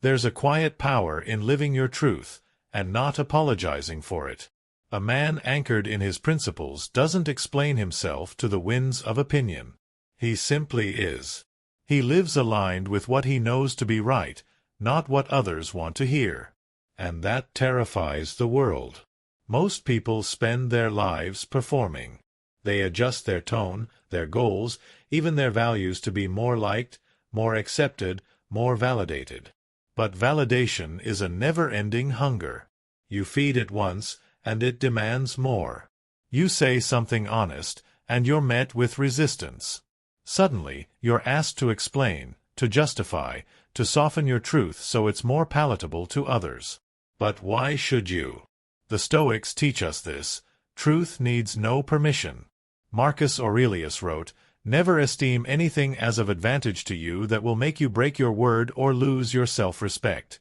There's a quiet power in living your truth, and not apologizing for it. A man anchored in his principles doesn't explain himself to the winds of opinion. He simply is. He lives aligned with what he knows to be right, not what others want to hear. And that terrifies the world. Most people spend their lives performing. They adjust their tone, their goals, even their values to be more liked, more accepted, more validated. But validation is a never-ending hunger. You feed it once, and it demands more. You say something honest, and you're met with resistance. Suddenly, you're asked to explain, to justify, to soften your truth so it's more palatable to others. But why should you? The Stoics teach us this. Truth needs no permission. Marcus Aurelius wrote, "Never esteem anything as of advantage to you that will make you break your word or lose your self-respect."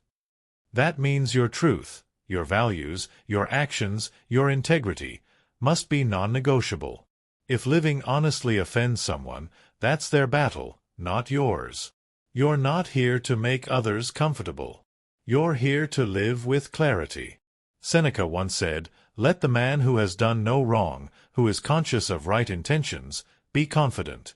That means your truth, your values, your actions, your integrity, must be non-negotiable. If living honestly offends someone, that's their battle, not yours. You're not here to make others comfortable. You're here to live with clarity. Seneca once said, "Let the man who has done no wrong, who is conscious of right intentions, be confident."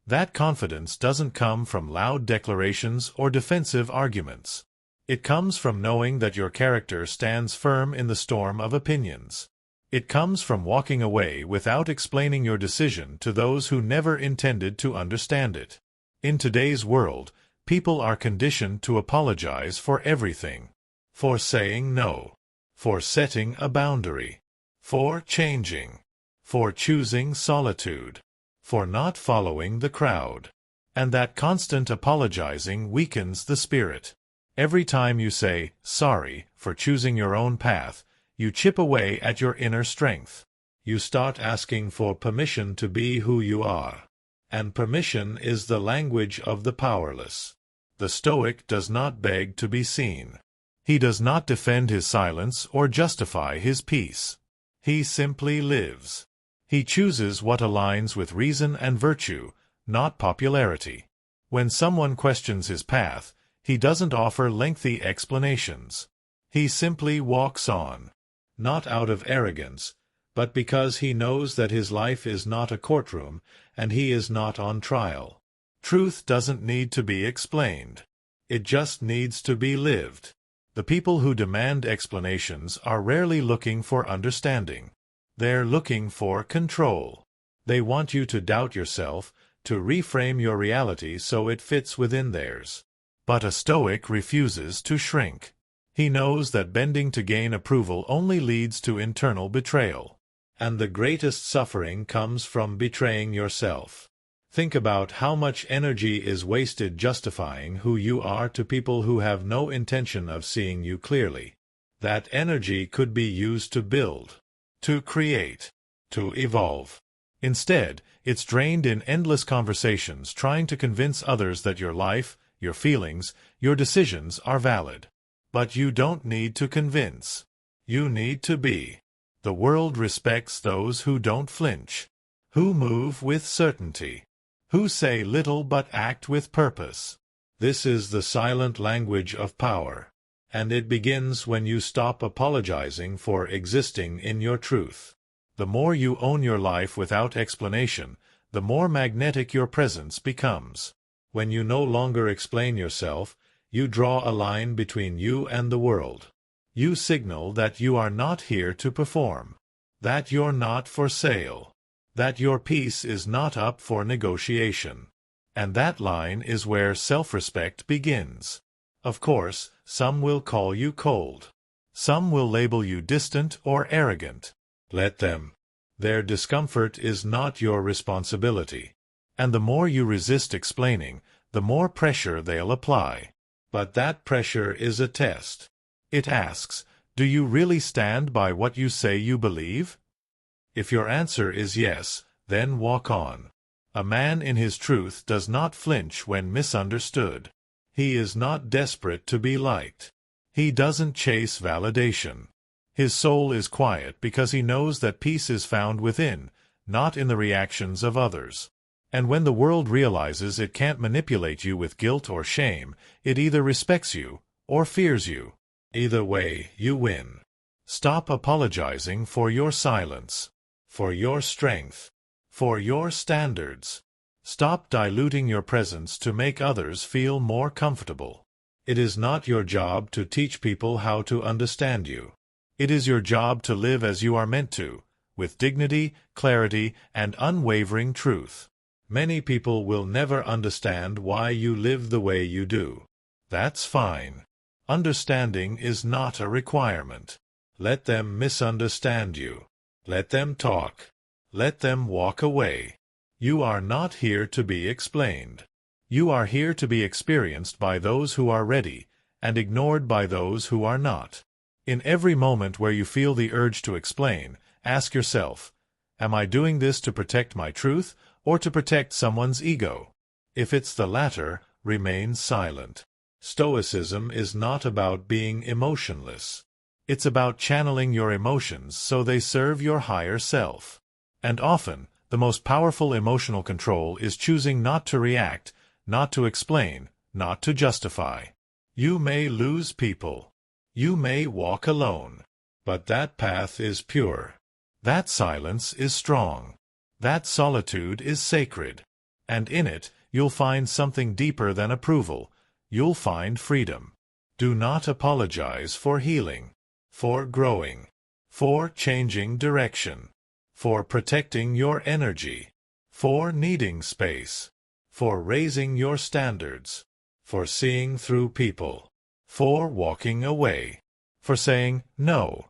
That confidence doesn't come from loud declarations or defensive arguments. It comes from knowing that your character stands firm in the storm of opinions. It comes from walking away without explaining your decision to those who never intended to understand it. In today's world, people are conditioned to apologize for everything. For saying no. For setting a boundary. For changing. For choosing solitude. For not following the crowd. And that constant apologizing weakens the spirit. Every time you say, "sorry," for choosing your own path, you chip away at your inner strength. You start asking for permission to be who you are. And permission is the language of the powerless. The Stoic does not beg to be seen. He does not defend his silence or justify his peace. He simply lives. He chooses what aligns with reason and virtue, not popularity. When someone questions his path, he doesn't offer lengthy explanations. He simply walks on. Not out of arrogance, but because he knows that his life is not a courtroom, and he is not on trial. Truth doesn't need to be explained. It just needs to be lived. The people who demand explanations are rarely looking for understanding. They're looking for control. They want you to doubt yourself, to reframe your reality so it fits within theirs. But a Stoic refuses to shrink. He knows that bending to gain approval only leads to internal betrayal. And the greatest suffering comes from betraying yourself. Think about how much energy is wasted justifying who you are to people who have no intention of seeing you clearly. That energy could be used to build, to create, to evolve. Instead, it's drained in endless conversations trying to convince others that your life, your feelings, your decisions are valid. But you don't need to convince. You need to be. The world respects those who don't flinch, who move with certainty, who say little but act with purpose. This is the silent language of power, and it begins when you stop apologizing for existing in your truth. The more you own your life without explanation, the more magnetic your presence becomes. When you no longer explain yourself, you draw a line between you and the world. You signal that you are not here to perform, that you're not for sale, that your peace is not up for negotiation. And that line is where self-respect begins. Of course, some will call you cold. Some will label you distant or arrogant. Let them. Their discomfort is not your responsibility. And the more you resist explaining, the more pressure they'll apply. But that pressure is a test. It asks, do you really stand by what you say you believe? If your answer is yes, then walk on. A man in his truth does not flinch when misunderstood. He is not desperate to be liked. He doesn't chase validation. His soul is quiet because he knows that peace is found within, not in the reactions of others. And when the world realizes it can't manipulate you with guilt or shame, it either respects you or fears you. Either way, you win. Stop apologizing for your silence, for your strength, for your standards. Stop diluting your presence to make others feel more comfortable. It is not your job to teach people how to understand you. It is your job to live as you are meant to, with dignity, clarity, and unwavering truth. Many people will never understand why you live the way you do. That's fine. Understanding is not a requirement. Let them misunderstand you. Let them talk. Let them walk away. You are not here to be explained. You are here to be experienced by those who are ready, and ignored by those who are not. In every moment where you feel the urge to explain, ask yourself, am I doing this to protect my truth, or to protect someone's ego? If it's the latter, remain silent. Stoicism is not about being emotionless. It's about channeling your emotions so they serve your higher self. And often, the most powerful emotional control is choosing not to react, not to explain, not to justify. You may lose people. You may walk alone. But that path is pure. That silence is strong. That solitude is sacred. And in it, you'll find something deeper than approval. You'll find freedom. Do not apologize for healing, for growing, for changing direction, for protecting your energy, for needing space, for raising your standards, for seeing through people, for walking away, for saying no,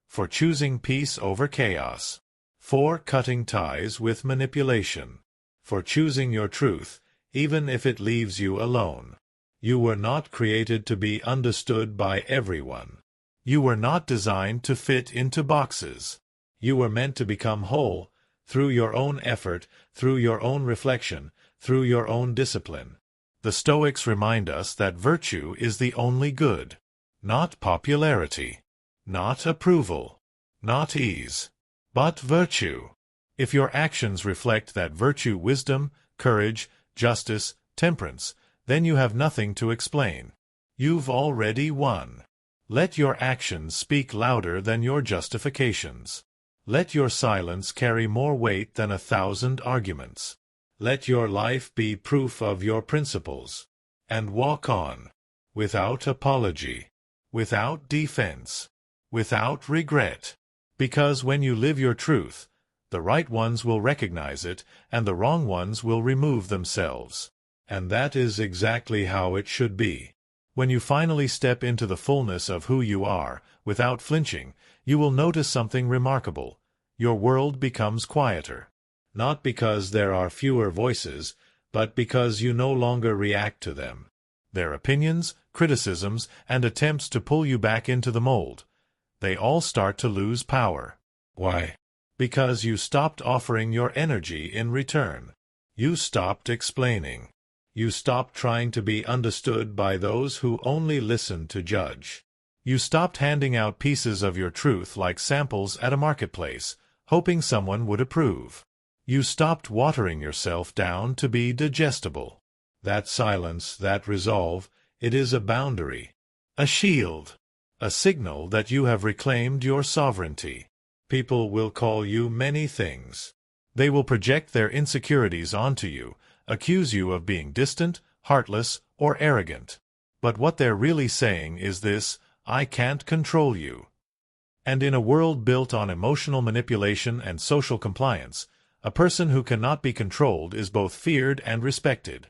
for choosing peace over chaos, for cutting ties with manipulation, for choosing your truth, even if it leaves you alone. You were not created to be understood by everyone. You were not designed to fit into boxes. You were meant to become whole, through your own effort, through your own reflection, through your own discipline. The Stoics remind us that virtue is the only good. Not popularity, not approval, not ease, but virtue. If your actions reflect that virtue, wisdom, courage, justice, temperance, then you have nothing to explain. You've already won. Let your actions speak louder than your justifications. Let your silence carry more weight than 1,000 arguments. Let your life be proof of your principles. And walk on, without apology, without defense, without regret. Because when you live your truth, the right ones will recognize it, and the wrong ones will remove themselves. And that is exactly how it should be. When you finally step into the fullness of who you are, without flinching, you will notice something remarkable. Your world becomes quieter. Not because there are fewer voices, but because you no longer react to them. Their opinions, criticisms, and attempts to pull you back into the mold. They all start to lose power. Why? Because you stopped offering your energy in return. You stopped explaining. You stopped trying to be understood by those who only listen to judge. You stopped handing out pieces of your truth like samples at a marketplace, hoping someone would approve. You stopped watering yourself down to be digestible. That silence, that resolve, it is a boundary, a shield, a signal that you have reclaimed your sovereignty. People will call you many things. They will project their insecurities onto you, accuse you of being distant, heartless, or arrogant. But what they're really saying is this: I can't control you. And in a world built on emotional manipulation and social compliance, a person who cannot be controlled is both feared and respected.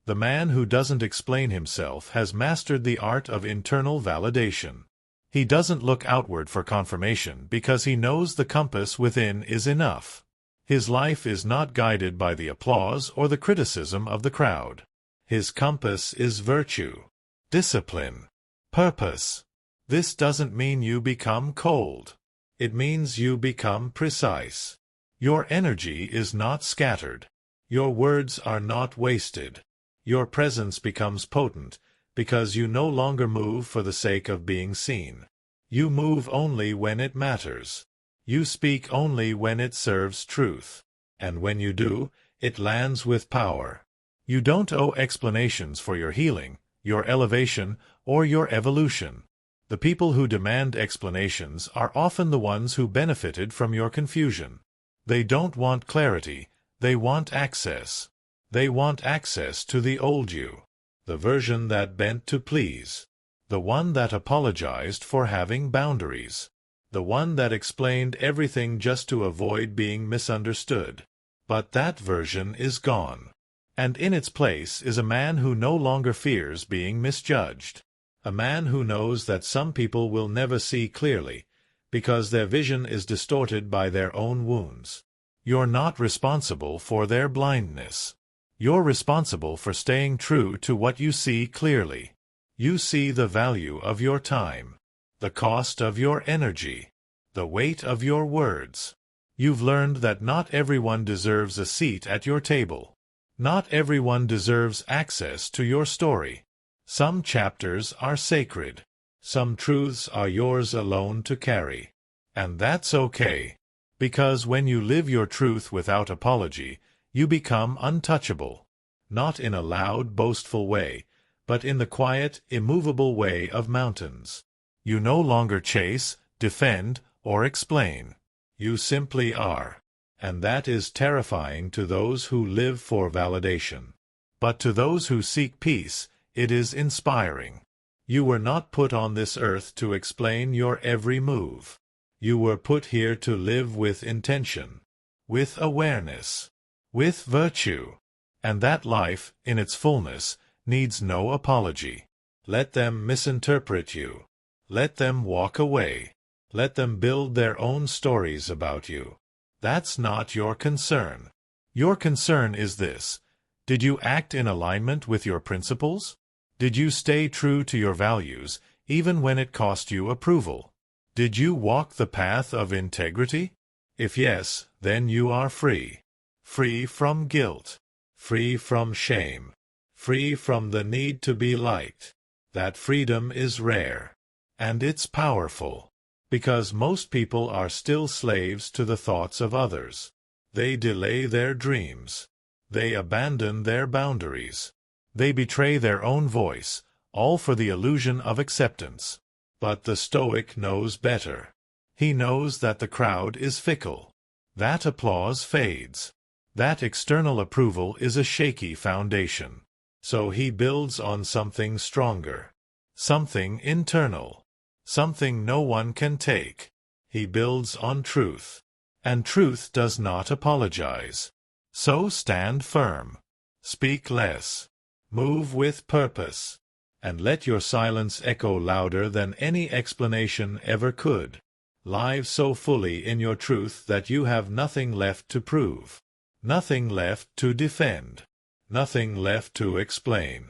The man who doesn't explain himself has mastered the art of internal validation. He doesn't look outward for confirmation because he knows the compass within is enough. His life is not guided by the applause or the criticism of the crowd. His compass is virtue, discipline, purpose. This doesn't mean you become cold. It means you become precise. Your energy is not scattered. Your words are not wasted. Your presence becomes potent because you no longer move for the sake of being seen. You move only when it matters. You speak only when it serves truth. And when you do, it lands with power. You don't owe explanations for your healing, your elevation, or your evolution. The people who demand explanations are often the ones who benefited from your confusion. They don't want clarity, they want access. They want access to the old you, the version that bent to please, the one that apologized for having boundaries, the one that explained everything just to avoid being misunderstood. But that version is gone. And in its place is a man who no longer fears being misjudged. A man who knows that some people will never see clearly, because their vision is distorted by their own wounds. You're not responsible for their blindness. You're responsible for staying true to what you see clearly. You see the value of your time, the cost of your energy, the weight of your words. You've learned that not everyone deserves a seat at your table. Not everyone deserves access to your story. Some chapters are sacred. Some truths are yours alone to carry. And that's okay. Because when you live your truth without apology, you become untouchable. Not in a loud, boastful way, but in the quiet, immovable way of mountains. You no longer chase, defend, or explain. You simply are. And that is terrifying to those who live for validation. But to those who seek peace, it is inspiring. You were not put on this earth to explain your every move. You were put here to live with intention, with awareness, with virtue. And that life, in its fullness, needs no apology. Let them misinterpret you. Let them walk away. Let them build their own stories about you. That's not your concern. Your concern is this: did you act in alignment with your principles? Did you stay true to your values, even when it cost you approval? Did you walk the path of integrity? If yes, then you are free. Free from guilt. Free from shame. Free from the need to be liked. That freedom is rare. And it's powerful. Because most people are still slaves to the thoughts of others. They delay their dreams. They abandon their boundaries. They betray their own voice, all for the illusion of acceptance. But the Stoic knows better. He knows that the crowd is fickle. That applause fades. That external approval is a shaky foundation. So he builds on something stronger. Something internal. Something no one can take. He builds on truth. And truth does not apologize. So stand firm. Speak less. Move with purpose. And let your silence echo louder than any explanation ever could. Live so fully in your truth that you have nothing left to prove. Nothing left to defend. Nothing left to explain.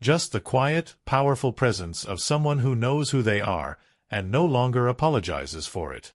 Just the quiet, powerful presence of someone who knows who they are and no longer apologizes for it.